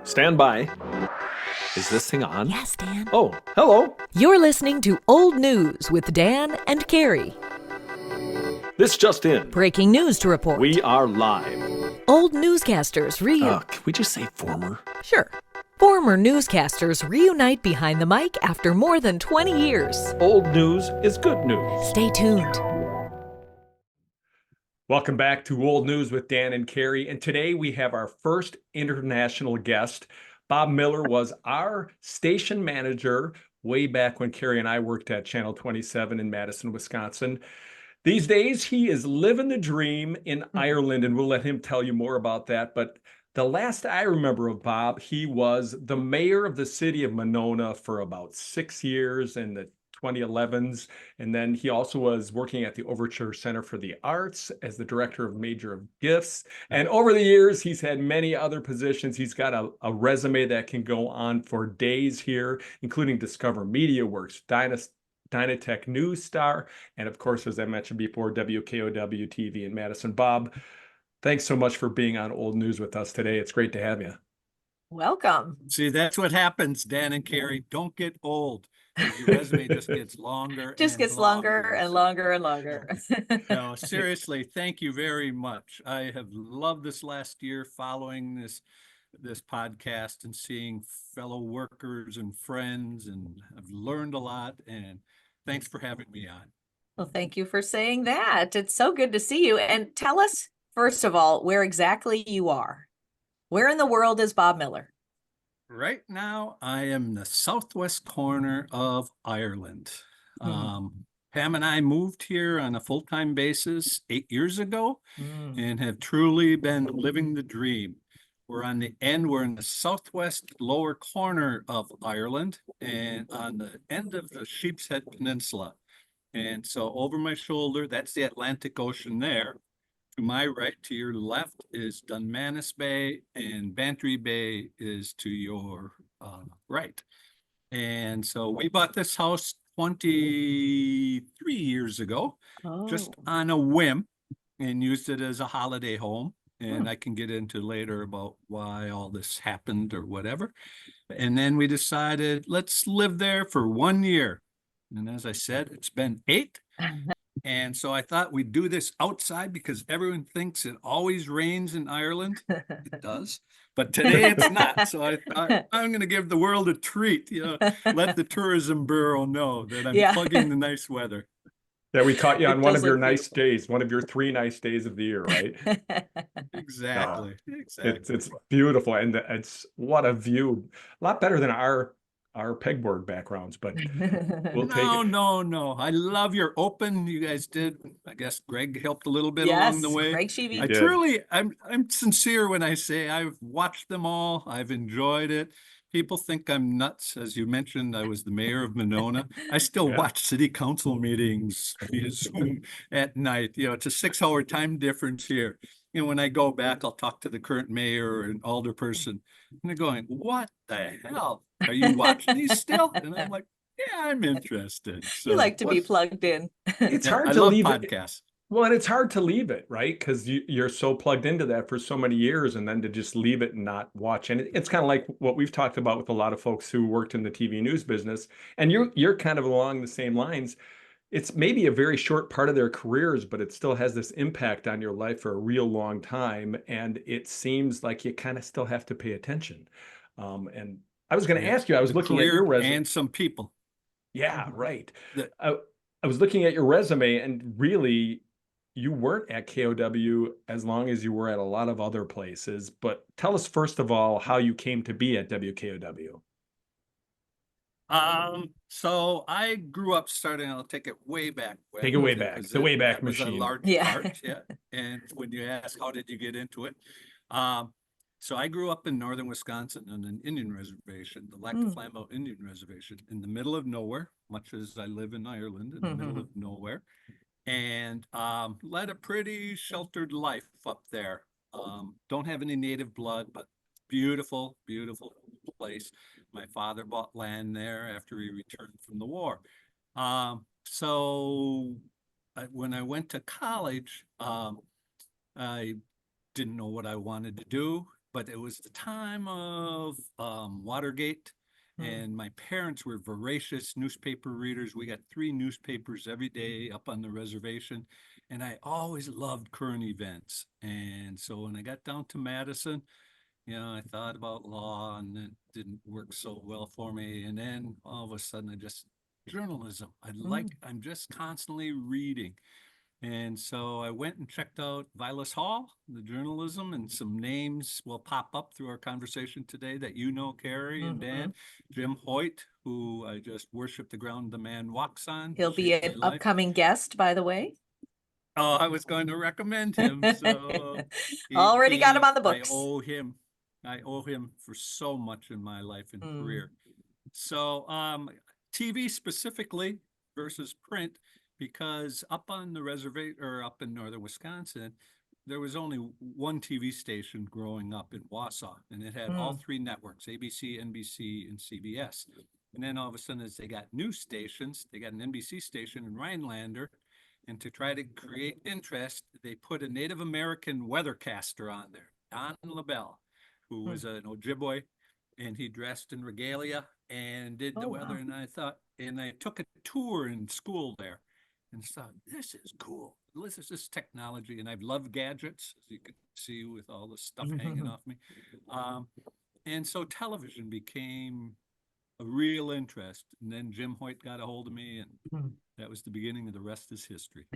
Stand by. Is this thing on? Yes, Dan. Oh, hello. You're listening to Old News with Dan and Carrie. This just in. Breaking news to report. We are live. Old newscasters Can we just say former? Sure. Former newscasters reunite behind the mic after more than 20 years. Old news is good news. Stay tuned. Welcome back to Old News with Dan and Carrie. And today we have our first international guest. Bob Miller was our station manager way back when Carrie and I worked at Channel 27 in Madison, Wisconsin. These days, he is living the dream in Ireland, and we'll let him tell you more about that. But the last I remember of Bob, he was the mayor of the city of Monona for about 6 years in the 2011s. And then he also was working at the Overture Center for the Arts as the director of Major of Gifts. And over the years, he's had many other positions. He's got a resume that can go on for days here, including Discover Media Works, Dynatech News Star, and of course, as I mentioned before, WKOW TV in Madison. Bob, thanks so much for being on Old News with us today. It's great to have you. Welcome. See, that's what happens, Dan and Carrie. Don't get old. Your resume just gets longer. Just gets longer and longer and longer. No, seriously, thank you very much. I have loved this last year following this podcast and seeing fellow workers and friends, and I've learned a lot, and thanks for having me on. Well, thank you for saying that. It's so good to see you. And tell us, first of all, where exactly you are. Where in the world is Bob Miller? Right now, I am in the southwest corner of Ireland. Pam and I moved here on a full-time basis 8 years ago and have truly been living the dream. We're in the southwest lower corner of Ireland and on the end of the Sheep's Head Peninsula. And so over my shoulder, that's the Atlantic Ocean there. To my right, to your left is Dunmanus Bay, and Bantry Bay is to your right. And so we bought this house 23 years ago, just on a whim, and used it as a holiday home. And I can get into later about why all this happened or whatever. And then we decided, let's live there for 1 year. And as I said, it's been 8. And so I thought we'd do this outside because everyone thinks it always rains in Ireland. It does. But today it's not. So I thought I'm going to give the world a treat, let the tourism bureau know that I'm plugging the nice weather. Yeah, we caught you on one of your nice days, one of your 3 nice days of the year, right? Exactly. It's beautiful. And it's what a view. A lot better than our pegboard backgrounds, but we'll take it. No. I love your open. You guys did. I guess Greg helped a little bit along the way. Greg Sheevy. I truly, I'm sincere when I say I've watched them all. I've enjoyed it. People think I'm nuts. As you mentioned, I was the mayor of Monona. I still watch city council meetings via Zoom at night. It's a 6-hour time difference here. When I go back, I'll talk to the current mayor and alderperson, and they're going, "What the hell? Are you watching these still?" And I'm like, "Yeah, I'm interested." So, you like to be plugged in. It's hard I to love leave podcasts. Well, and it's hard to leave it, right? Because you're so plugged into that for so many years, and then to just leave it and not watch. And it's kind of like what we've talked about with a lot of folks who worked in the TV news business. And you're kind of along the same lines. It's maybe a very short part of their careers, but it still has this impact on your life for a real long time. And it seems like you kind of still have to pay attention. And I was going to ask you, I was looking at your resume. And some people. Yeah, right. I was looking at your resume, and really, you weren't at KOW as long as you were at a lot of other places. But tell us, first of all, how you came to be at WKOW. So I grew up I'll take it way back. Take it way back, the way back machine. Was a large part, yeah. And when you ask, how did you get into it? So I grew up in northern Wisconsin on an Indian reservation, the Lac du Flambeau Indian Reservation, in the middle of nowhere, much as I live in Ireland, in the middle of nowhere, and led a pretty sheltered life up there. Don't have any native blood, but beautiful, beautiful place. My father bought land there after he returned from the war. When I went to college, I didn't know what I wanted to do. but it was the time of Watergate, Mm. and my parents were voracious newspaper readers. We got 3 newspapers every day up on the reservation, and I always loved current events. And so when I got down to Madison, I thought about law, and it didn't work so well for me. And then all of a sudden, journalism. I'm just constantly reading. And so I went and checked out Vilas Hall, the journalism, and some names will pop up through our conversation today that Carrie and Dan. Mhm. Jim Hoyt, who I just worship the ground the man walks on. He'll be Shaped my an life. upcoming guest, by the way. Oh, I was going to recommend him. So Already got him on the books. I owe him for so much in my life and Mm. career. So TV specifically versus print, because up on the reservation or up in northern Wisconsin, there was only one TV station growing up in Wausau, and it had all 3 networks, ABC, NBC, and CBS. And then all of a sudden, as they got new stations, they got an NBC station in Rhinelander. And to try to create interest, they put a Native American weathercaster on there, Don LaBelle, who was an Ojibwe, and he dressed in regalia and did the weather. Wow. And I took a tour in school there and thought, this is cool. This is this technology. And I've loved gadgets, as you can see with all the stuff hanging off me. And so television became a real interest. And then Jim Hoyt got a hold of me, and that was the beginning of the rest is history.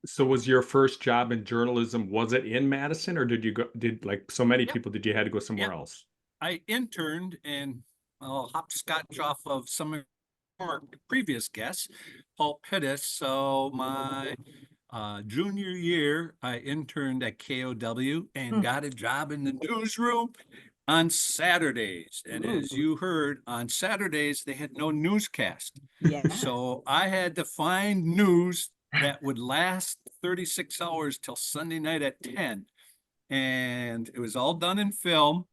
So was your first job in journalism, was it in Madison, or did like so many people, did you had to go somewhere else? I interned, and I'll hopscotch off of some of our previous guests, Paul Pittis. So my junior year, I interned at KOW and got a job in the newsroom on Saturdays. And as you heard, on Saturdays, they had no newscast. Yeah. So I had to find news that would last 36 hours till Sunday night at 10. And it was all done in film.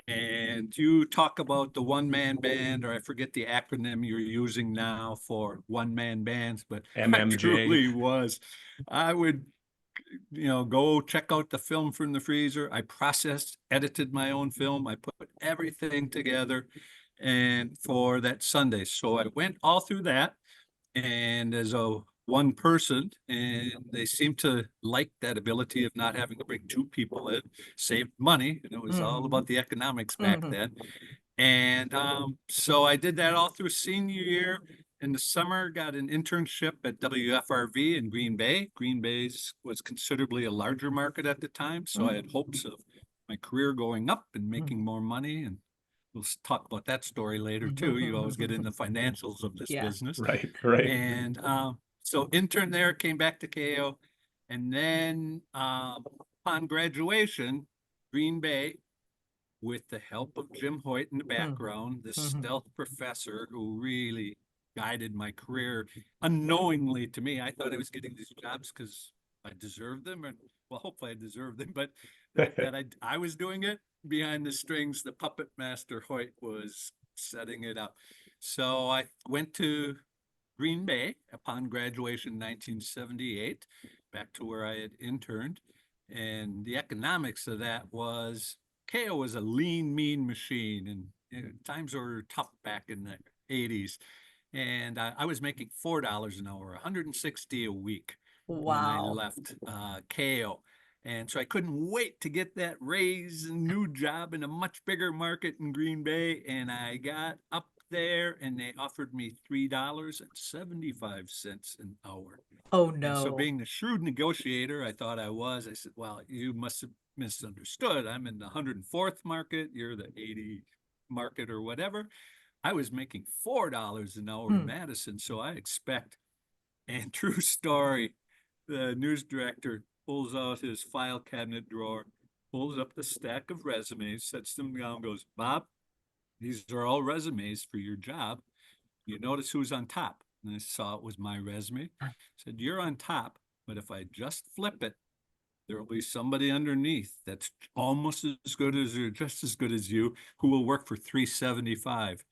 And you talk about the one-man band, or I forget the acronym you're using now for one-man bands, but I MMJ. truly was. I would, go check out the film from the freezer. I processed, edited my own film. I put everything together and for that Sunday. So I went all through that, and as a one person, and they seemed to like that ability of not having to bring 2 people in, saved money, and it was all about the economics back then. And so I did that all through senior year. In the summer, got an internship at WFRV in Green Bay. Green Bay was considerably a larger market at the time, so I had hopes of my career going up and making more money. And we'll talk about that story later too. You always get in the financials of this business. Right. And so intern there, came back to KO, and then upon graduation, Green Bay, with the help of Jim Hoyt in the background, the stealth professor who really guided my career unknowingly to me. I thought I was getting these jobs because I deserved them, and well, hopefully I deserved them, but that I was doing it behind the strings. The puppet master Hoyt was setting it up. So I went to Green Bay upon graduation in 1978, back to where I had interned. And the economics of that was KO was a lean, mean machine, and times were tough back in the 80s. And I was making $4 an hour, 160 a week when I left KO. And so I couldn't wait to get that raise and new job in a much bigger market in Green Bay. And I got up there, and they offered me $3.75 an hour. Oh, And so no. being the shrewd negotiator I thought I was, I said, well, you must have misunderstood. I'm in the 104th market. You're the 80 market or whatever. I was making $4 an hour in Madison. So I expect, and true story, the news director pulls out his file cabinet drawer, pulls up the stack of resumes, sets them down, goes, Bob, these are all resumes for your job. You notice who's on top. And I saw it was my resume. Said, you're on top, but if I just flip it, there will be somebody underneath that's almost as good as or just as good as you, who will work for $3.75.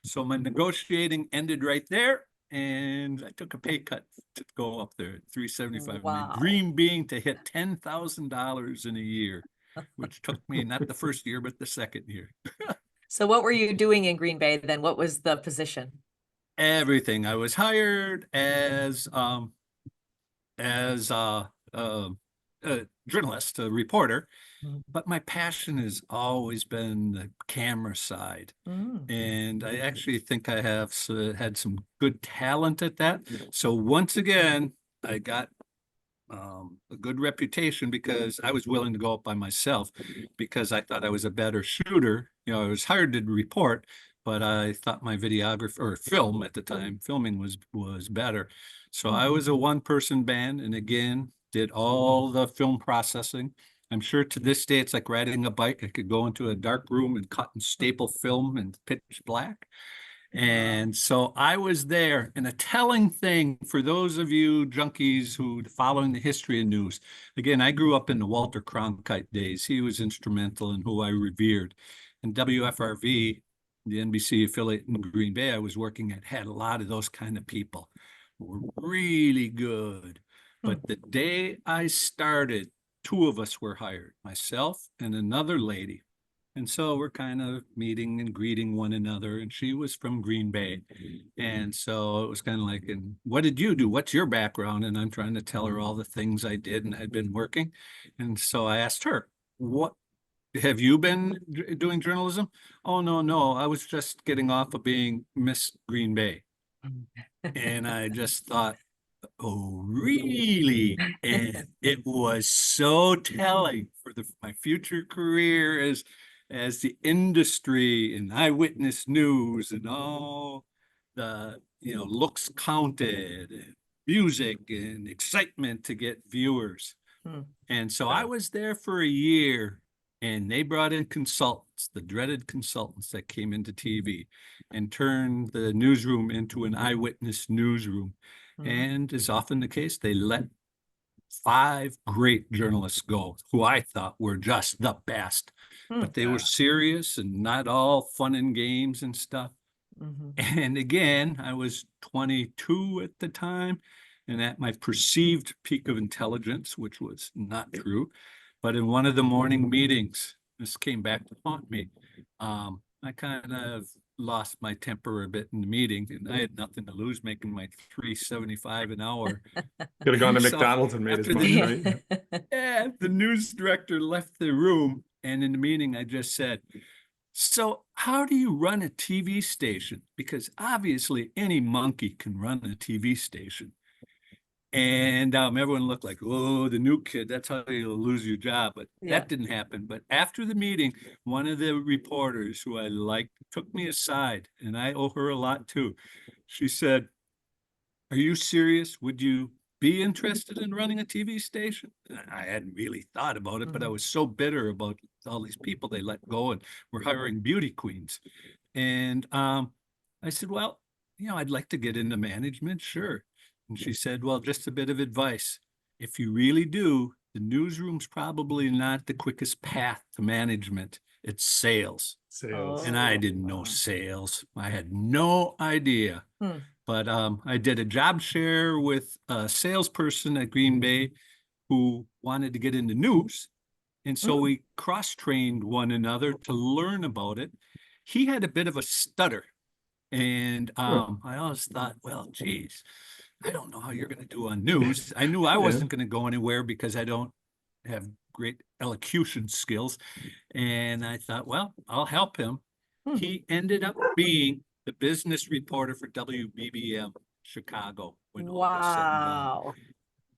So my negotiating ended right there, and I took a pay cut to go up there at $3.75. My Wow. dream being to hit $10,000 in a year. which took me not the first year, but the second year. So what were you doing in Green Bay then? What was the position? Everything. I was hired as a journalist, a reporter, but my passion has always been the camera side. And I actually think I have had some good talent at that. So once again, I got a good reputation because I was willing to go up by myself because I thought I was a better shooter. You know, I was hired to report, but I thought my videographer or film at the time, filming was better. So I was a one-person band, and again, did all the film processing. I'm sure to this day it's like riding a bike. I could go into a dark room and cut and staple film in pitch black. And so I was there. And a telling thing for those of you junkies who following the history of news, again, I grew up in the Walter Cronkite days. He was instrumental in who I revered. And WFRV, the NBC affiliate in Green Bay I was working at, had a lot of those kind of people who were really good. But the day I started, two of us were hired, myself and another lady. And so we're kind of meeting and greeting one another. And she was from Green Bay. And so it was kind of like, and what did you do? What's your background? And I'm trying to tell her all the things I did and had been working. And so I asked her, what have you been doing journalism? Oh, no. I was just getting off of being Miss Green Bay. And I just thought, oh, really? And it was so telling for my future career as the industry and eyewitness news and all the looks counted, and music and excitement to get viewers. And so I was there for a year, and they brought in consultants, the dreaded consultants that came into TV and turned the newsroom into an eyewitness newsroom. And as often the case, they let 5 great journalists go who I thought were just the best, but they were serious and not all fun and games and stuff. And again, I was 22 at the time and at my perceived peak of intelligence, which was not true. But in one of the morning meetings, this came back to haunt me. I kind of lost my temper a bit in the meeting, and I had nothing to lose making my $3.75 an hour. Could have gone to So McDonald's and made as after much, the- right? Yeah, the news director left the room, and in the meeting, I just said, so how do you run a TV station? Because obviously any monkey can run a TV station. And everyone looked like, oh, the new kid, that's how you'll lose your job. But that didn't happen. But after the meeting, one of the reporters who I liked took me aside, and I owe her a lot too. She said, are you serious? Would you be interested in running a TV station? I hadn't really thought about it, but I was so bitter about all these people they let go and were hiring beauty queens. And I said, well, I'd like to get into management, sure. And she said, well, just a bit of advice. If you really do, the newsroom's probably not the quickest path to management. It's sales. Sales. And I didn't know sales. I had no idea. But I did a job share with a salesperson at Green Bay who wanted to get into news. And so we cross-trained one another to learn about it. He had a bit of a stutter. And I always thought, well, geez, I don't know how you're going to do on news. I knew I wasn't going to go anywhere because I don't have great elocution skills. And I thought, well, I'll help him. He ended up being the business reporter for WBBM Chicago. When all was said and done. Wow.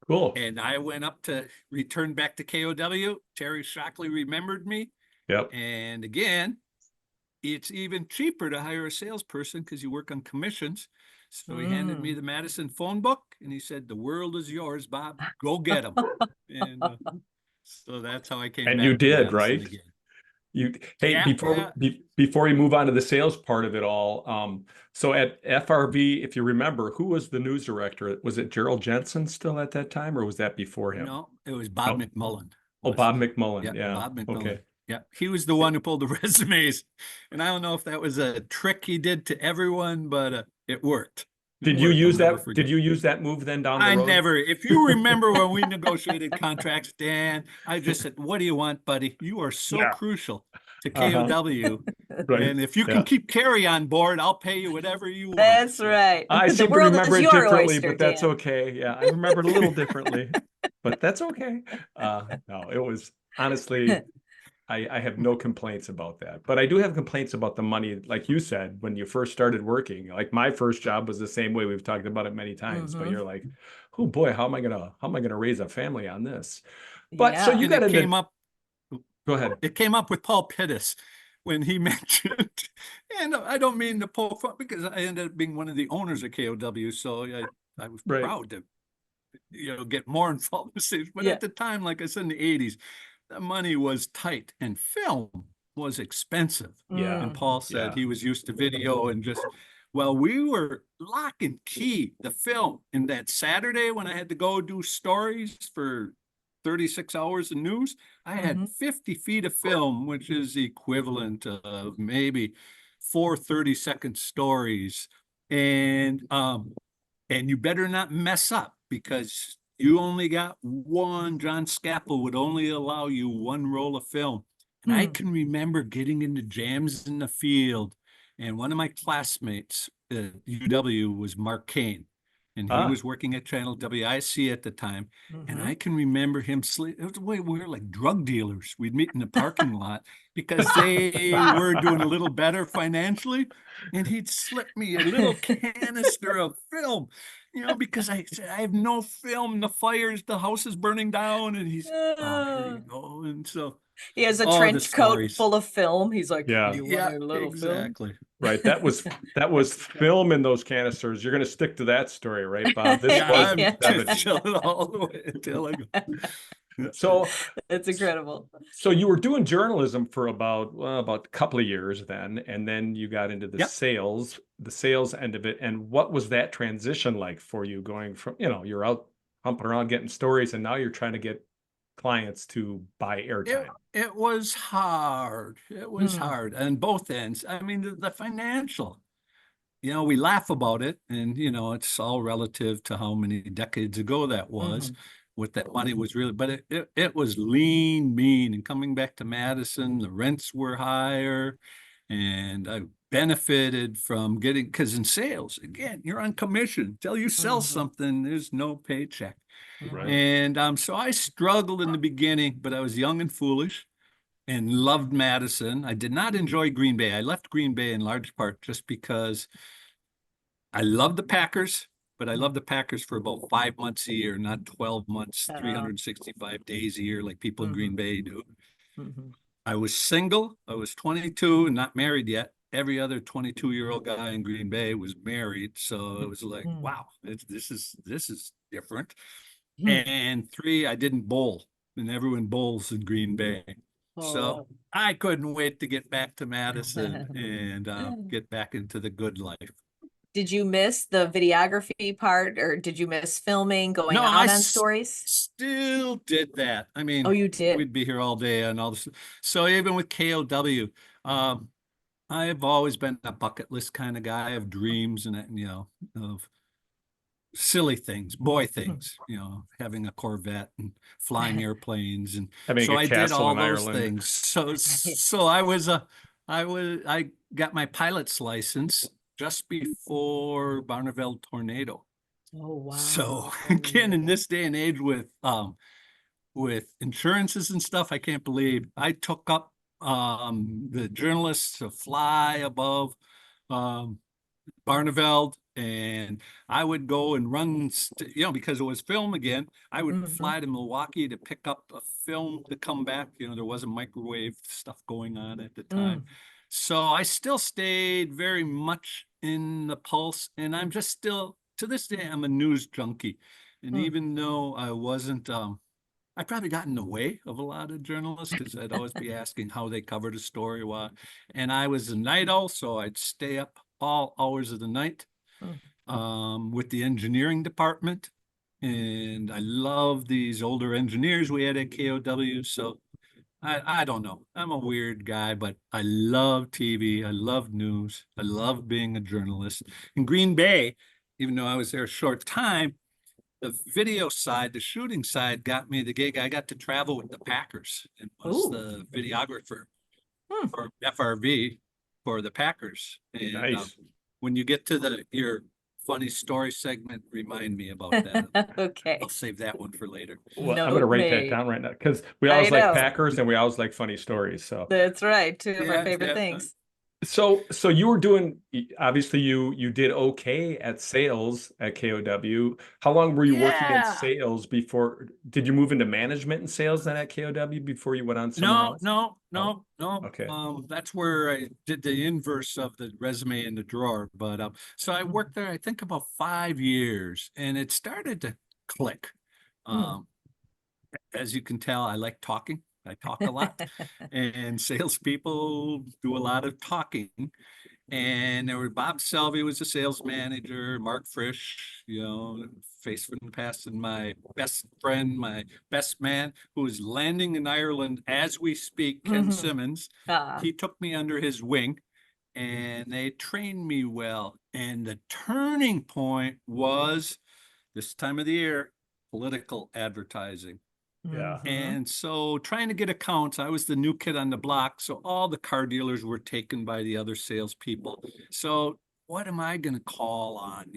Cool. And I went up to return back to KOW. Terry Shockley remembered me. Yep. And again, it's even cheaper to hire a salesperson because you work on commissions. So he handed me the Madison phone book and he said, the world is yours, Bob. Go get him. And so that's how I came And back you to did, Madison right? again. Before we move on to the sales part of it all, so at FRB, if you remember, who was the news director? Was it Gerald Jensen still at that time, or was that before him? No, it was Bob McMullen. Oh, Bob McMullen. Yeah, Yeah. Bob McMullen. Okay. Yeah, he was the one who pulled the resumes. And I don't know if that was a trick he did to everyone, but it worked. Did you work I'll use never that? forget. Did you use that move then down the I road? never, if you remember when we negotiated contracts, Dan, I just said, what do you want, buddy? You are so Yeah. crucial to Uh-huh. KOW. Right. And if you Yeah. can keep Carrie on board, I'll pay you whatever you want. That's So, right. I The seem to world remember is it your differently, oyster, but that's Dan. okay. Yeah, I remember it a little differently, but that's okay. No, it was honestly, I have no complaints about that. But I do have complaints about the money, like you said, when you first started working. Like my first job was the same way. We've talked about it many times, but Mhm. you're like, oh boy, how am I gonna raise a family on this? But so Yeah. you and got it into, came up, go ahead. it came up with Paul Pittis when he mentioned, and I don't mean to poke fun because I ended up being one of the owners of KOW. So I was Right. proud to, get more involved with things. But Yeah. at the time, like I said, in the 80s, the money was tight and film was expensive. Yeah. And Paul said Yeah. he was used to video and just, well, we were lock and key the film. And that Saturday when I had to go do stories for 36 hours of news, I had Mhm. 50 feet of film, which is the equivalent of maybe 4 30-second stories. And you better not mess up because you only got one. John Scapple would only allow you one roll of film. And I Hmm. can remember getting into jams in the field. And one of my classmates at UW was Mark Kane. And he Ah, was working at Channel WIC at the time. And Mhm. I can remember him sleep. It was the way we were like drug dealers. We'd meet in the parking lot because they were doing a little better financially. And he'd slip me a little canister of film, because I said, I have no film. The fires, the house is burning down. And he's, oh, here you go. And so, He has a oh, the trench coat stories. full of film. He's like, yeah. you Yeah, want a little film? exactly. Right. That was film in those canisters. You're gonna stick to that story, right, Bob? This Yeah, was I'm the 70s. chilling all the way until I go. So That's incredible. so you were doing journalism for about a couple of years then, and then you got into Yep. the sales end of it. And what was that transition like for you going from, you're out humping around getting stories, and now you're trying to get clients to buy It, airtime? it was hard. It was Hmm. hard on both ends. I mean, the financial, we laugh about it and, it's all relative to how many decades ago that was, Mhm. what that money was really, but it was lean, mean. And coming back to Madison, the rents were higher and I benefited from getting, because in sales, again, you're on commission. Till you sell Mhm. something, there's no paycheck. Right. And so I struggled in the beginning, but I was young and foolish and loved Madison. I did not enjoy Green Bay. I left Green Bay in large part just because I love the Packers, but I love the Packers for about 5 months a year, not 12 months, Oh. 365 days a year like people in Green Mhm. Bay do. Mhm. I was single. I was 22 and not married yet. Every other 22-year-old guy in Green Bay was married. So it was like, Mhm. wow, this is different. Mhm. And 3, I didn't bowl, and everyone bowls in Green Bay. So Oh. I couldn't wait to get back to Madison and get back into the good life. Did you miss the videography part, or did you miss filming, going No, I out on stories? still did that. I Oh, mean, you did. we'd be here all day and all this. So even with KOW, um, I've always been a bucket list kind of guy of dreams and, of silly things, boy things, having a Corvette and flying airplanes. And Having so a I did castle all in those Ireland. things. So I got my pilot's license just before Barneveld tornado. Oh, wow. So again, in this day and age with insurances and stuff, I can't believe I took up the journalists to fly above um Barneveld, and I would go and run, because it was film again. I would Mhm. fly to Milwaukee to pick up a film to come back. There wasn't microwave stuff going on at the time. Mm. So I still stayed very much in the pulse, and I'm just still, to this day, I'm a news junkie. And Mm. even though I wasn't, I probably got in the way of a lot of journalists because I'd always be asking how they covered a story. And I was a night owl, so I'd stay up all hours of the night with the engineering department. And I love these older engineers we had at KOW. So I don't know. I'm a weird guy, but I love TV. I love news. I love being a journalist. In Green Bay, even though I was there a short time, the video side, the shooting side got me the gig. I got to travel with the Packers and was Ooh. the videographer Hmm. for FRV for the Packers. And Nice. when you get to your funny story segment, remind me about that. Okay. I'll save that one for later. Well, I'm Note gonna write that made. down right now because we I always like know. Packers and we always like funny stories. So That's right. Two of our Yeah, favorite yeah. things. so you were doing, obviously you did okay at sales at KOW. How long were you working in Yeah. sales before? Did you move into management and sales then at KOW before you went on somewhere No, else? no, Oh, no, no. okay. That's where I did the inverse of the resume in the drawer. But so I worked there, I think about 5 years, and it started to click. Um, as you can tell, I like talking. I talk a lot, and salespeople do a lot of talking. And there were Bob Selvey was the sales manager, Mark Frisch, face from the past, and my best friend, my best man, who is landing in Ireland as we speak, Ken Mhm. Simmons. Ah. He took me under his wing and they trained me well. And the turning point was this time of the year, political advertising. Yeah. Mhm. And so trying to get accounts, I was the new kid on the block. So all the car dealers were taken by the other salespeople. So what am I going to call on?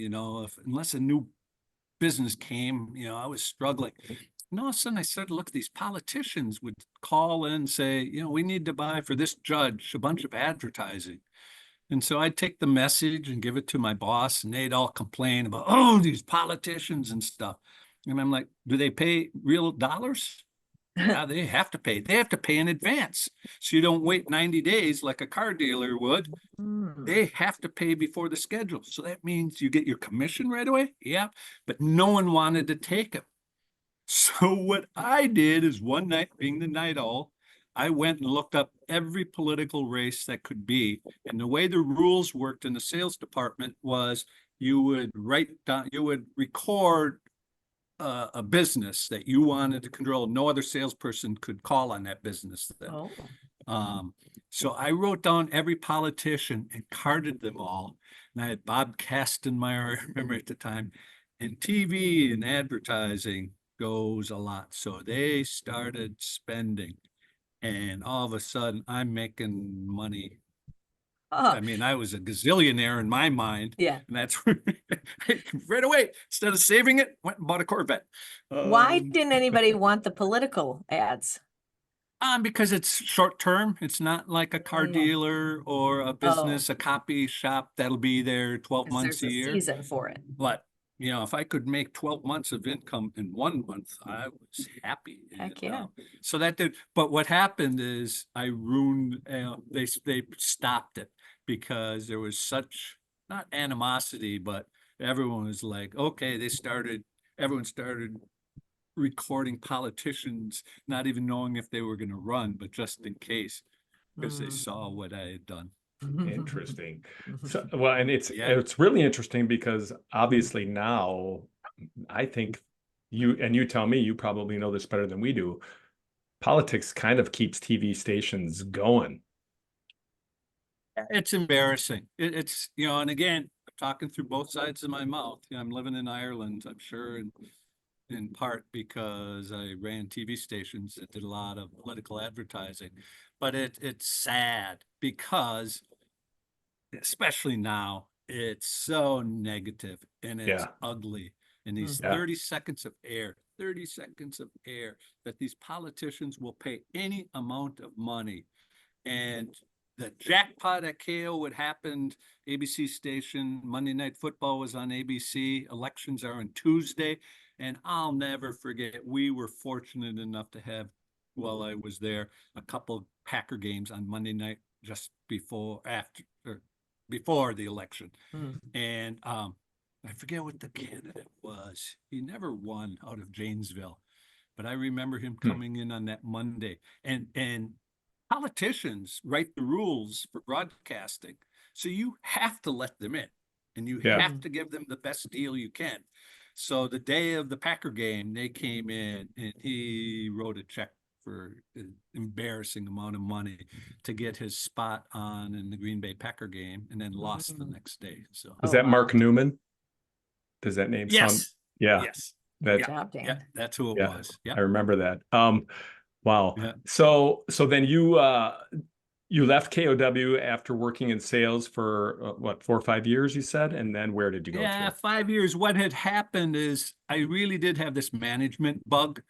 Unless a new business came, I was struggling. And all of a sudden I started to look at these politicians would call in and say, we need to buy for this judge a bunch of advertising. And so I'd take the message and give it to my boss, and they'd all complain about, oh, these politicians and stuff. And I'm like, do they pay real dollars? Yeah, they have to pay. They have to pay in advance. So you don't wait 90 days like a car dealer would. Mm. They have to pay before the schedule. So that means you get your commission right away. Yeah. But no one wanted to take it. So what I did is one night, being the night owl, I went and looked up every political race that could be. And the way the rules worked in the sales department was you would write down, you would record a business that you wanted to control. No other salesperson could call on that business then. Oh. So I wrote down every politician and carded them all. And I had Bob Kastenmeyer, I remember at the time, and TV and advertising goes a lot. So they started spending, and all of a sudden I'm making money. Oh. I mean, I was a gazillionaire in my mind. Yeah. And that's where right away, instead of saving it, went and bought a Corvette. Why didn't anybody want the political ads? Because it's short term. It's not like a car Yeah. dealer or a business, a copy shop that'll be there 12 'Cause months there's a year. season for it. But if I could make 12 months of income in 1 month, I was happy. Heck yeah. So that did. But what happened is I ruined. They stopped it because there was such not animosity, but everyone was like, okay. Everyone started recording politicians, not even knowing if they were going to run, but just in case, because they saw what I had done. Interesting. So, well, and it's Yeah. really interesting because obviously now I think you tell me, you probably know this better than we do. Politics kind of keeps TV stations going. It's embarrassing. It's, and again, I'm talking through both sides of my mouth. I'm living in Ireland, I'm sure, and in part because I ran TV stations that did a lot of political advertising. But it's sad because, especially now, it's so negative and it's Yeah. ugly. And these Yeah. 30 seconds of air that these politicians will pay any amount of money. And the jackpot at KO would happen, ABC station, Monday Night Football was on ABC, elections are on Tuesday. And I'll never forget, we were fortunate enough to have, while I was there, a couple Packer games on Monday night just before the election. And I forget what the candidate was. He never won out of Janesville, but I remember him coming in on that Monday. And politicians write the rules for broadcasting, so you have to let them in, and you Yeah. have to give them the best deal you can. So the day of the Packer game, they came in and he wrote a check for an embarrassing amount of money to get his spot on in the Green Bay Packer game, and then lost the next day. So Was that Mark Newman? Does that name sound? Yes. Yeah, Yes. that, Good job, Dan. Yeah, that's who it yeah, was. Yeah. I remember that. Wow. Yeah. So then you left KOW after working in sales for what, 4 or 5 years, you said, and then where did you go Yeah, to? 5 years. What had happened is I really did have this management bug.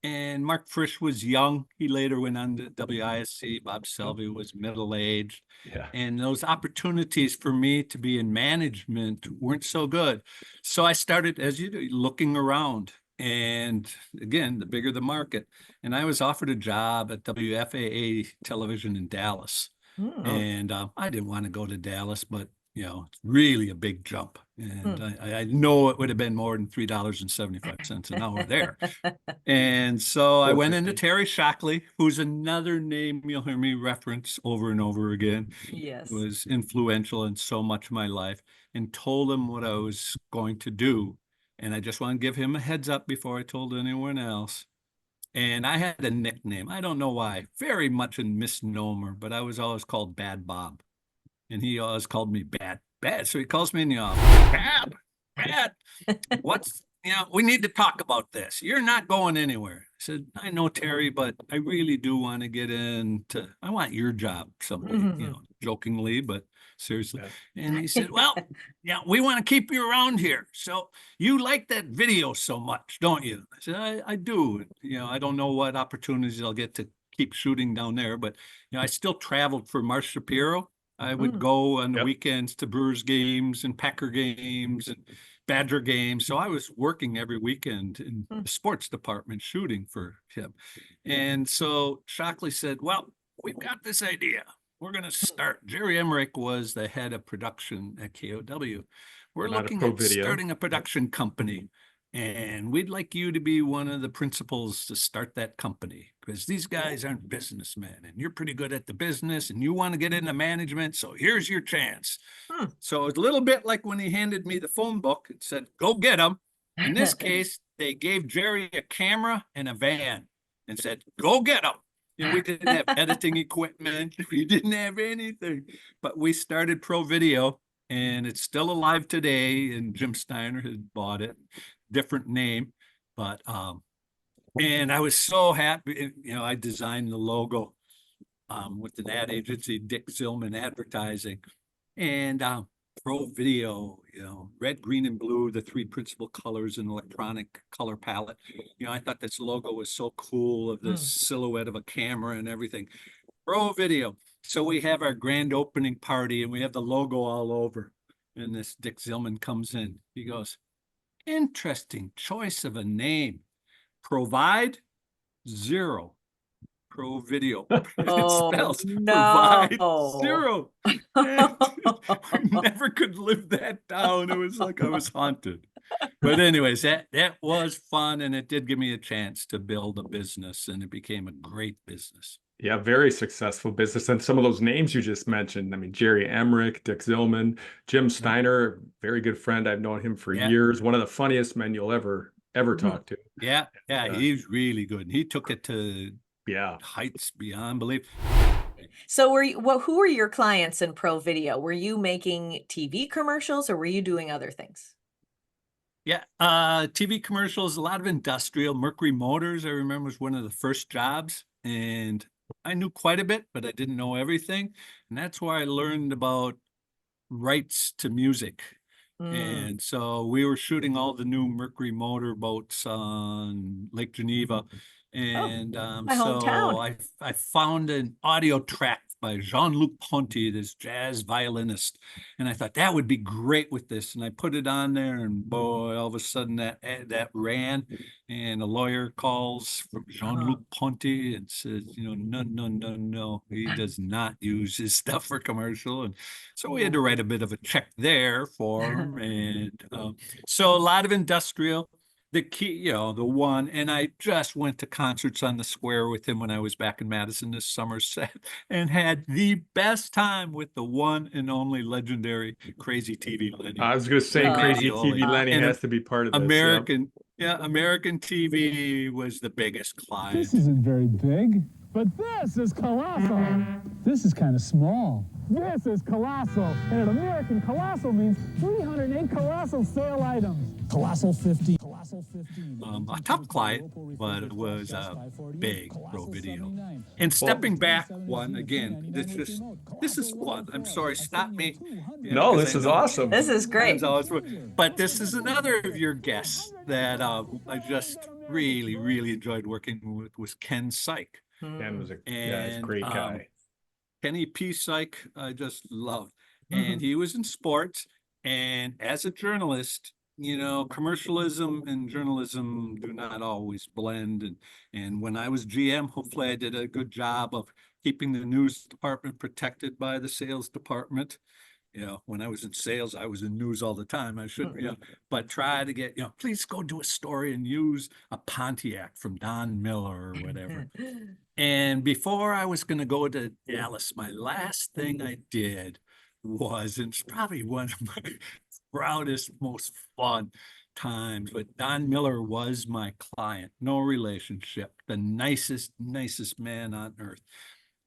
And Mark Frisch was young. He later went on to WISC. Bob Selvey was middle-aged. Yeah. And those opportunities for me to be in management weren't so good. So I started, as you do, looking around. And again, the bigger the market. And I was offered a job at WFAA television in Dallas. Hmm. And I didn't want to go to Dallas, but it's really a big jump. And I know it would have been more than $3.75 an hour there. And so I went into 450. Terry Shockley, who's another name you'll hear me reference over and over again. Yes. Was influential in so much of my life, and told him what I was going to do. And I just want to give him a heads up before I told anyone else. And I had a nickname. I don't know why, very much a misnomer, but I was always called Bad Bob. And he always called me Bad. So he calls me in the office, Bad, we need to talk about this. You're not going anywhere. I said, I know, Terry, but I really do want to get into, I want your job someday, jokingly, but seriously. Yeah. And he said, well, we want to keep you around here. So you like that video so much, don't you? I said, I do. I don't know what opportunities I'll get to keep shooting down there, but, I still traveled for Mark Shapiro. I would go on the weekends to Brewers games and Packer games and Badger games. So I was working every weekend in the sports department shooting for him. And so Shockley said, well, we've got this idea. We're going to start. Jerry Emmerich was the head of production at KOW. We're Not a looking Pro at Video. starting a production company. And we'd like you to be one of the principals to start that company, because these guys aren't businessmen and you're pretty good at the business and you want to get into management. So here's your chance. So it's a little bit like when he handed me the phone book and said, go get them. In this case, they gave Jerry a camera and a van and said, go get them. We didn't have editing equipment. We didn't have anything, but we started Pro Video, and it's still alive today. And Jim Steiner has bought it. Different name, but and I was so happy. I designed the logo with an ad agency, Dick Zillman Advertising, and Pro Video, red, green, and blue, the 3 principal colors in electronic color palette. I thought this logo was so cool, of this silhouette of a camera and everything. Pro Video. So we have our grand opening party and we have the logo all over. And this Dick Zillman comes in. He goes, interesting choice of a name. Provide 0. Pro Video. It spells provide 0. And we never could live that down. It was like I was haunted. But anyways, that was fun, and it did give me a chance to build a business, and it became a great business. Yeah, very successful business. And some of those names you just mentioned, I mean, Jerry Emmerich, Dick Zillman, Jim Steiner, very good friend. I've known him for years. One of the funniest men you'll ever talk to. Yeah, he's really good. He took it to heights beyond belief. So who were your clients in Pro Video? Were you making TV commercials or were you doing other things? Yeah, TV commercials, a lot of industrial. Mercury Motors, I remember, was one of the first jobs, and I knew quite a bit, but I didn't know everything. And that's where I learned about rights to music. And so we were shooting all the new Mercury motor boats on Lake Geneva. And my so hometown. I found an audio track by Jean-Luc Ponty, this jazz violinist. And I thought that would be great with this. And I put it on there, and boy, all of a sudden that ran. And a lawyer calls from Jean-Luc Ponty and says, no, he does not use his stuff for commercial. And so we had to write a bit of a check there for him. And so a lot of industrial. The key, the one, and I just went to concerts on the square with him when I was back in Madison this Somerset, and had the best time with the one and only legendary Crazy TV Lenny. I was going to say Crazy TV Lenny has to be part of this. American TV was the biggest client. This isn't very big, but this is colossal. This is kind of small. This is Colossal, and at American, Colossal means 308 Colossal sale items. Colossal 50. Colossal 50. A tough client, but it was a big pro video. And stepping back one again, this is one. I'm sorry, stop me. No, 'cause this I is know awesome. This is great. But this is another of your guests that I just really, really enjoyed working with, was Ken Syke. Ken was And he's a great guy. Kenny P. Syke, I just loved. And he was in sports. And as a journalist, you know, commercialism and journalism do not always blend. And when I was GM, hopefully I did a good job of keeping the news department protected by the sales department. You know, when I was in sales, I was in news all the time. I should, you know, but try to get, you know, please go do a story and use a Pontiac from Don Miller or whatever. And before I was going to go to Dallas, my last thing I did was, and it's probably one of my proudest, most fun times, but Don Miller was my client, no relationship, the nicest man on earth,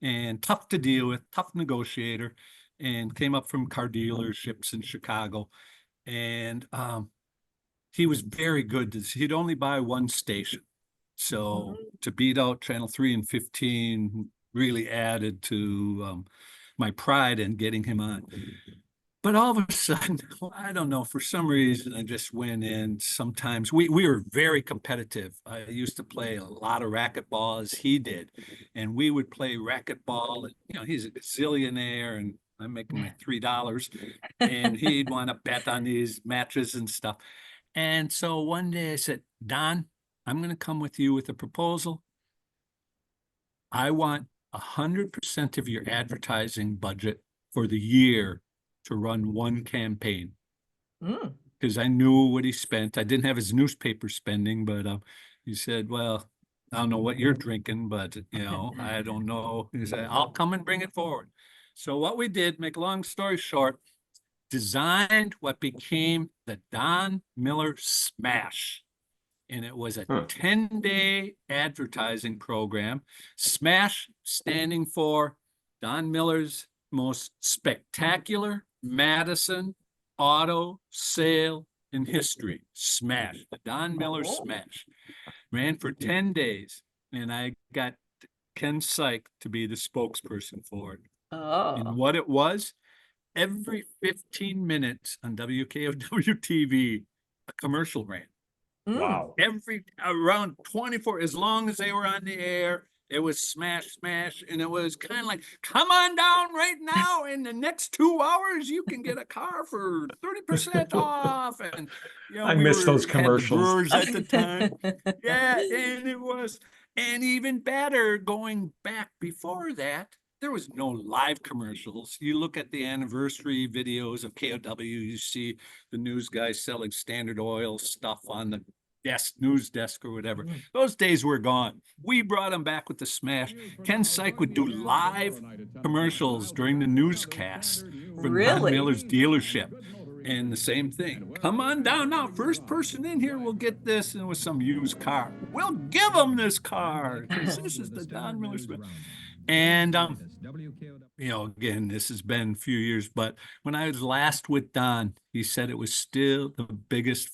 and tough to deal with, tough negotiator, and came up from car dealerships in Chicago. And he was very good. He'd only buy one station. So to beat out Channel 3 and 15 really added to my pride in getting him on. But all of a sudden, I don't know, for some reason, I just went in. Sometimes we were very competitive. I used to play a lot of racquetball as he did. And we would play racquetball. And, you know, he's a gazillionaire and I'm making my $3. And he'd want to bet on these matches and stuff. And so one day I said, Don, I'm going to come with you with a proposal. I want 100% of your advertising budget for the year to run one campaign. Because I knew what he spent. I didn't have his newspaper spending, but he said, well, I don't know what you're drinking, but, you know, I don't know. He said, I'll come and bring it forward. So what we did, make a long story short, designed what became the Don Miller Smash. And it was a 10-day advertising program. Smash standing for Don Miller's most spectacular Madison auto sale in history. Smash, the Don Miller Smash. Ran for 10 days. And I got Ken Syke to be the spokesperson for it. And what it was, every 15 minutes on WKOW TV, a commercial ran. Wow. Every around 24, as long as they were on the air, it was smash, and it was kind of like, come on down right now. In the next 2 hours, you can get a car for 30% off. And you know, I miss those had the commercials. Brewers at the time. Yeah, and it was, and even better, going back before that, there was no live commercials. You look at the anniversary videos of KOW, you see the news guys selling Standard Oil stuff on the news desk or whatever. Those days were gone. We brought them back with the Smash. Ken Syke would do live commercials during the newscast from Don Miller's dealership. And the same thing. Come on down now. First person in here will get this, and with some used car. We'll give them this car because this is the Don Miller Smash. And you know, again, this has been a few years, but when I was last with Don, he said it was still the biggest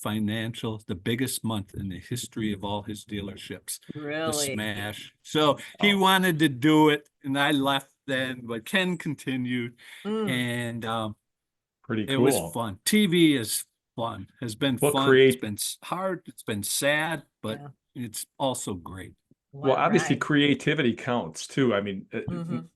month in the history of all his dealerships. Really? The Smash. So he wanted to do it, and I left then, but Ken continued. And pretty cool. It was fun. TV is fun, has been fun. It's been hard, it's been sad, but it's also great. Well, obviously creativity counts too. I mean,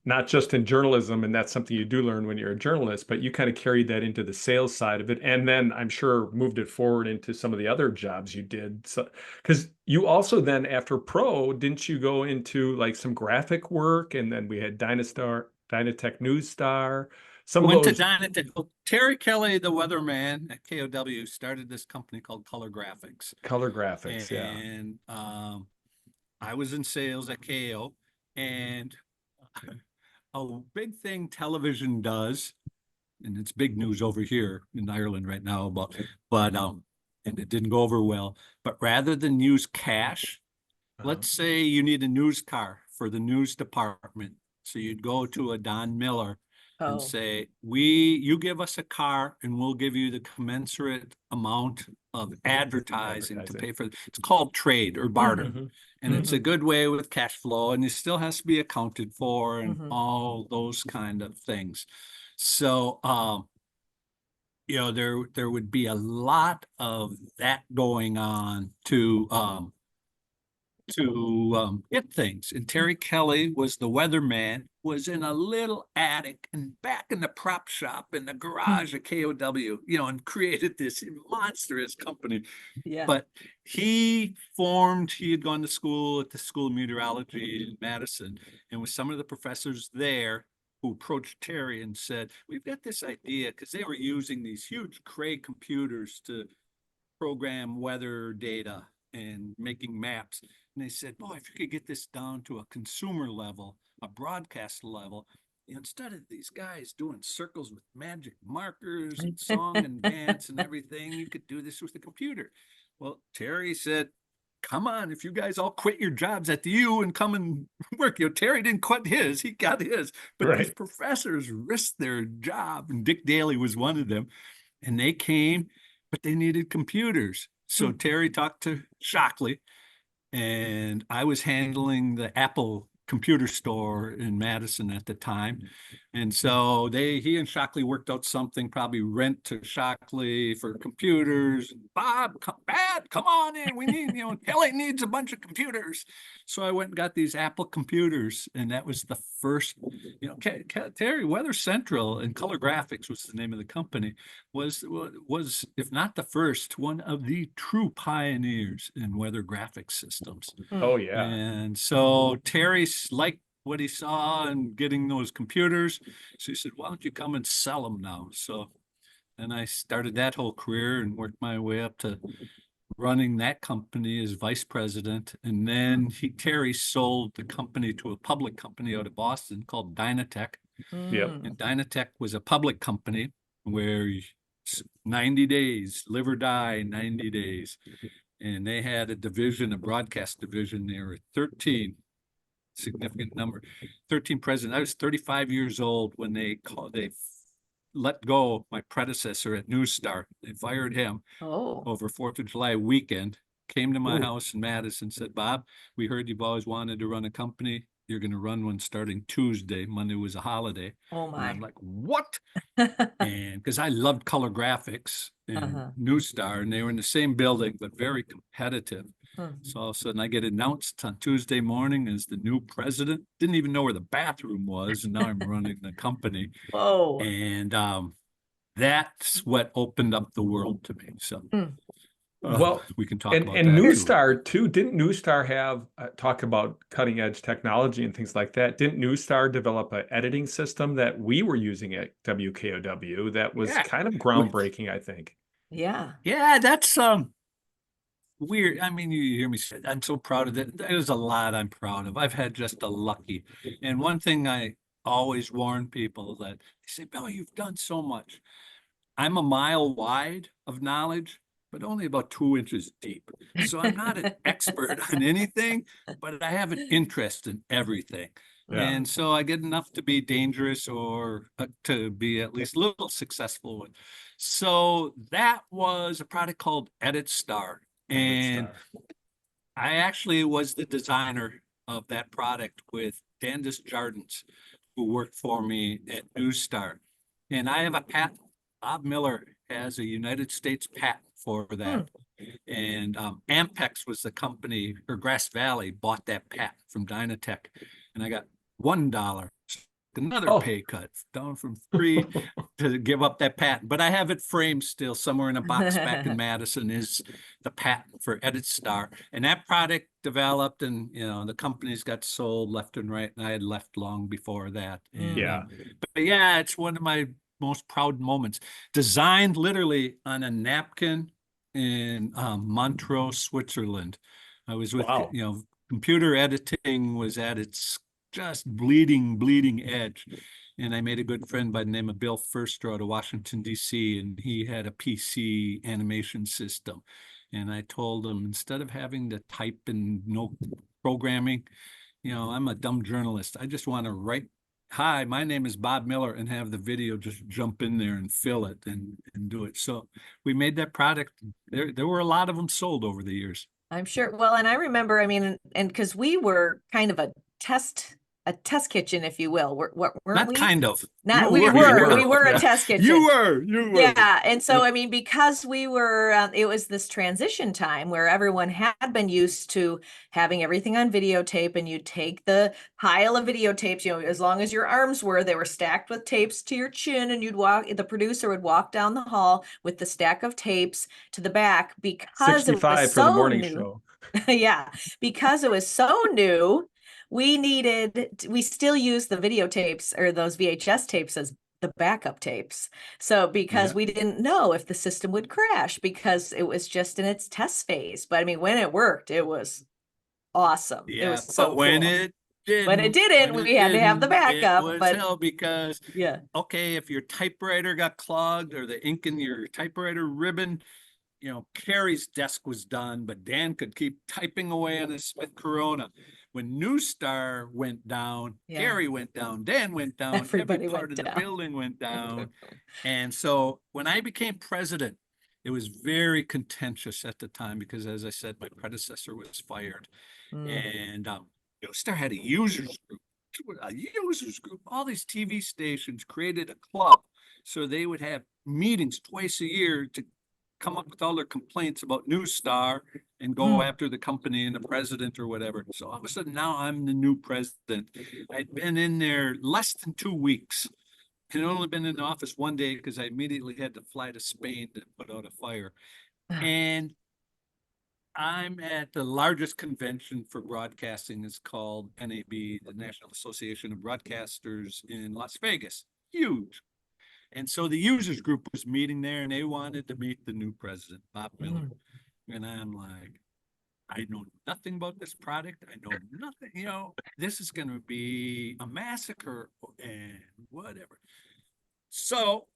not just in journalism, and that's something you do learn when you're a journalist, but you kind of carried that into the sales side of it. And then I'm sure moved it forward into some of the other jobs you did. So, because you also then after pro, didn't you go into like some graphic work? And then we had Dynatech News Star. Some Went of those... to Dynatech. Terry Kelly, the weatherman at KOW, started this company called Color Graphics. Color Graphics, and I was in sales at KO, and a big thing television does, and it's big news over here in Ireland right now, but and it didn't go over well, but rather than use cash, let's say you need a news car for the news department. So you'd go to a Don Miller and Oh, say, you give us a car and we'll give you the commensurate amount of advertising to pay for it. It's called trade or barter. Mhm. And it's a Mhm. good way with cash flow, and it still has to be accounted for and Mhm. all those kind of things. So, there would be a lot of that going on to get things. And Terry Kelly was the weatherman, was in a little attic and back in the prop shop in the garage of KOW, and created this monstrous company. Yeah. But he had gone to school at the School of Meteorology in Madison, and with some of the professors there who approached Terry and said, we've got this idea, because they were using these huge Cray computers to program weather data and making maps. And they said, boy, if you could get this down to a consumer level, a broadcast level, instead of these guys doing circles with magic markers and song and dance and everything, you could do this with a computer. Well, Terry said, come on, if you guys all quit your jobs at the U and come and work. Terry didn't quit his, he got his. But these Right. professors risked their job, and Dick Daly was one of them. And they came, but they needed computers. So Terry talked to Shockley, and I was handling the Apple computer store in Madison at the time. And so he and Shockley worked out something, probably rent to Shockley for computers. Bob, come on in. We need, LA needs a bunch of computers. So I went and got these Apple computers, and that was the first, Terry, Weather Central and Color Graphics was the name of the company, was, if not the first, one of the true pioneers in weather graphics systems. Oh, yeah. And so Terry liked what he saw and getting those computers. So he said, why don't you come and sell them now? So then I started that whole career and worked my way up to running that company as vice president. And then Terry sold the company to a public company out of Boston called Dynatech. Yep. Mm. And Dynatech was a public company where 90 days, live or die, 90 days. And they had a broadcast division. There were 13, significant number, 13 presidents. I was 35 years old when they let go my predecessor at News Star. They fired him Oh. over 4th of July weekend, came to my Ooh. house in Madison, said, Bob, we heard you've always wanted to run a company. You're going to run one starting Tuesday. Monday was a holiday. Oh And I'm my. like, what? And because I loved color graphics and News Star, and they were in the same building, but very competitive. So all of a sudden I get announced on Tuesday morning as the new president. Didn't even know where the bathroom was. And now I'm running the company. Whoa. And that's what opened up the world to me. So Well, we can talk and about and that New too. Star too. Didn't New Star have talk about cutting edge technology and things like that? Didn't New Star develop an editing system that we were using at WKOW that was Yeah. kind of groundbreaking, I think? Yeah. Yeah, that's weird. I mean, you hear me say, I'm so proud of it. There's a lot I'm proud of. I've had just a lucky. And one thing I always warn people that they say, Bill, you've done so much. I'm a mile wide of knowledge, but only about 2 inches deep. So I'm not an expert on anything, but I have an interest in everything. Yeah. And so I get enough to be dangerous or to be at least a little successful with. So that was a product called Edit Star. And I actually was the designer of that product with Dandis Jardins, who worked for me at News Star. And I have a patent. Bob Miller has a United States patent for that. And Ampex was the company, or Grass Valley bought that patent from Dynatech. And I got $1, another Oh. pay cut down from 3 to give up that patent. But I have it framed still somewhere in a box back in Madison is the patent for Edit Star. And that product developed, and the companies got sold left and right, and I had left long before that. And, Yeah. but yeah, it's one of my most proud moments. Designed literally on a napkin in Montreux, Switzerland. I was with, Wow. computer editing was at its just bleeding edge. And I made a good friend by the name of Bill Furster out of Washington, D.C., and he had a PC animation system. And I told him, instead of having to type and no programming, I'm a dumb journalist. I just want to write hi, my name is Bob Miller, and have the video just jump in there and fill it and do it. So we made that product. There were a lot of them sold over the years. I'm sure. Well, and I remember, I mean, and because we were kind of a test kitchen, if you will. Weren't Not we? kind of. Not, You we were a Yeah. test kitchen. You were. Yeah. And so, I mean, because we were, it was this transition time where everyone had been used to having everything on videotape, and you'd take the pile of videotapes, you know, as long as your arms were, they were stacked with tapes to your chin, and the producer would walk down the hall with the stack of tapes to the back because it 65 was for the so morning new. show. Yeah, because it was so new, we still use the videotapes or those VHS tapes as the backup tapes. So because Yeah. we didn't know if the system would crash because it was just in its test phase. But I mean, when it worked, it was awesome. It Yeah, was so but when cool. it When it didn't, we had to have the it backup. was But hell because yeah, okay, if your typewriter got clogged or the ink in your typewriter ribbon, you know, Carrie's desk was done, but Dan could keep typing away on his Smith Corona. When New Star went down, Yeah. Carrie went down, Dan went down, Everybody every part went of the down. building went down. And so when I became president, it was very contentious at the time because, as I said, my predecessor was fired. And New Star had a users group. All these TV stations created a club so they would have meetings twice a year to come up with all their complaints about New Star and go after the company and the president or whatever. So all of a sudden now I'm the new president. I'd been in there less than 2 weeks. Had only been in the office one day because I immediately had to fly to Spain to put out a fire. And I'm at the largest convention for broadcasting. It's called NAB, the National Association of Broadcasters in Las Vegas. Huge. And so the users group was meeting there and they wanted to meet the new president, Bob Miller. And I'm like, I know nothing about this product. I know nothing, you know, this is going to be a massacre and whatever. So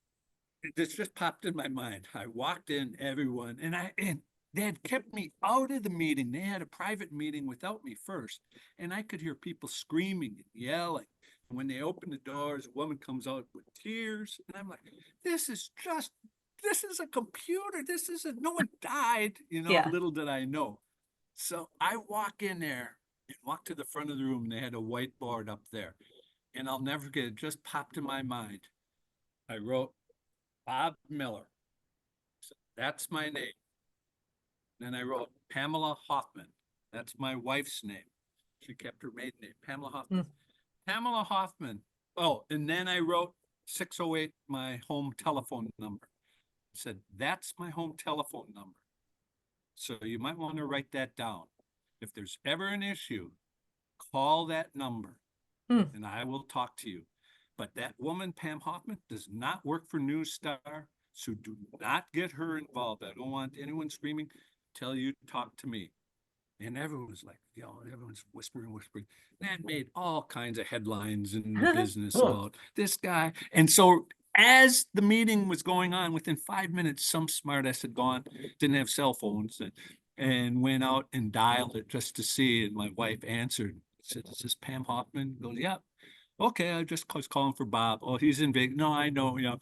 this just popped in my mind. I walked in, everyone, and they had kept me out of the meeting. They had a private meeting without me first. And I could hear people screaming and yelling. And when they open the doors, a woman comes out with tears. And I'm like, this is a computer. No one died. You know, Yeah. little did I know. So I walk in there and walk to the front of the room. And they had a whiteboard up there. And I'll never forget, it just popped in my mind. I wrote Bob Miller. So that's my name. Then I wrote Pamela Hoffman. That's my wife's name. She kept her maiden name, Pamela Hoffman. Pamela Hoffman. Oh, and then I wrote 608, my home telephone number. I said, that's my home telephone number. So you might want to write that down. If there's ever an issue, call that number and I will talk to you. But that woman, Pam Hoffman, does not work for News Star, so do not get her involved. I don't want anyone screaming. Tell you, talk to me. And everyone's like, you know, everyone's whispering. That made all kinds of headlines in the business about this guy. And so as the meeting was going on, within 5 minutes, some smartass had gone, didn't have cell phones, and went out and dialed it just to see. And my wife answered, said, is this Pam Hoffman? Goes, yeah. Okay, I just was calling for Bob. Oh, he's in Vegas. No, I know, you know.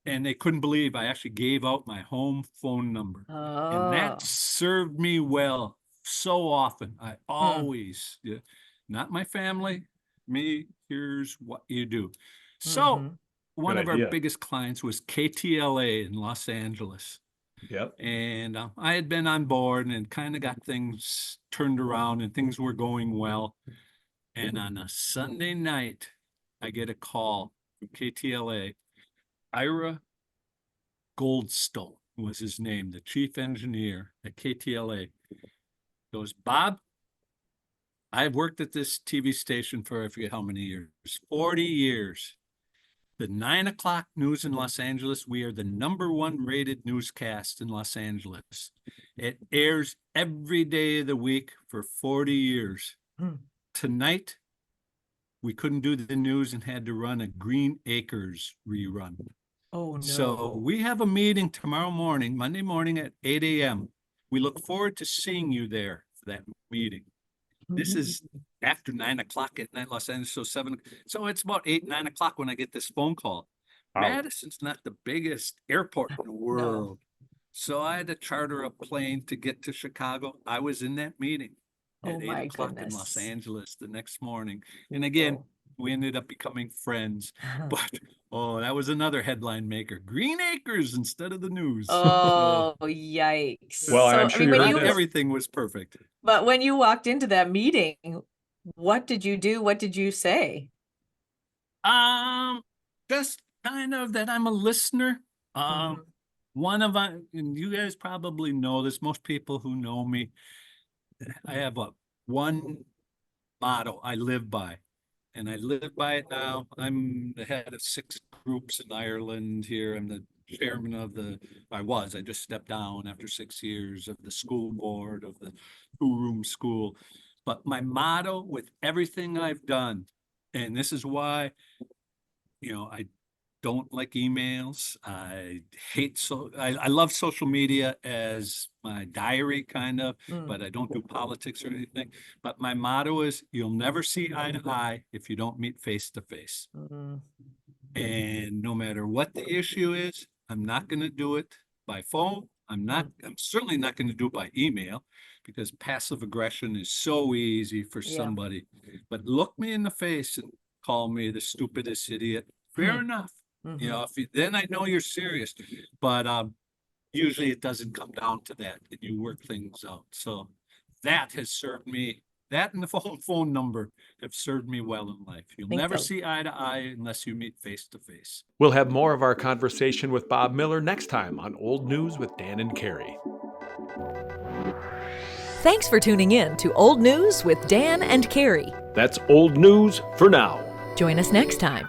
And they couldn't believe I actually gave out my home phone number. And that served me well so often. I always, not my family, me, here's what you do. So one of our biggest clients was KTLA in Los Angeles. Yep. And I had been on board and kind of got things turned around and things were going well. And on a Sunday night, I get a call from KTLA. Ira Goldstone was his name, the chief engineer at KTLA. Goes, Bob, I've worked at this TV station for I forget how many years, 40 years. The 9 o'clock news in Los Angeles, we are the #1 rated newscast in Los Angeles. It airs every day of the week for 40 years. Tonight, we couldn't do the news and had to run a Green Acres rerun. Oh, no. So we have a meeting tomorrow morning, Monday morning at 8 a.m. We look forward to seeing you there for that meeting. This is after 9 o'clock at night, Los Angeles, so 7. So it's about 8, 9 o'clock when I get this phone call. Wow. Madison's not the biggest airport in the world. So I had to charter a plane to get to Chicago. I was in that meeting Oh at 8 my o'clock in Los goodness. Angeles the next morning. And again, we ended up becoming friends. But oh, that was another headline maker. Green Acres instead of the news. Oh, yikes. Well, So, I'm sure I mean, you when heard Not this. everything was perfect. but when you walked into that meeting, what did you do? What did you say? Just kind of that I'm a listener. Mhm. One of I, and you guys probably know this, most people who know me, I have one motto I live by, and I live by it now. I'm the head of 6 groups in Ireland here. I'm the chairman of I just stepped down after 6 years of the school board of the 2-room school. But my motto with everything I've done, and this is why, I don't like emails. I hate I love social media as my diary kind of, Mm, but I don't do politics or anything. But my motto is you'll never see eye to eye if you don't meet face to face. mm, And no matter what the issue is, I'm not going to do it by phone. I'm certainly not going to do it by email because passive aggression is so easy for Yeah. somebody. But look me in the face and call me the stupidest idiot. Fair enough. mhm. Then I know you're serious, but usually it doesn't come down to that, and you work things out. So that has served me. That and the phone number have served me well in life. You'll Think never so. see eye to eye unless you meet face to face. We'll have more of our conversation with Bob Miller next time on Old News with Dan and Carrie. Thanks for tuning in to Old News with Dan and Carrie. That's old news for now. Join us next time.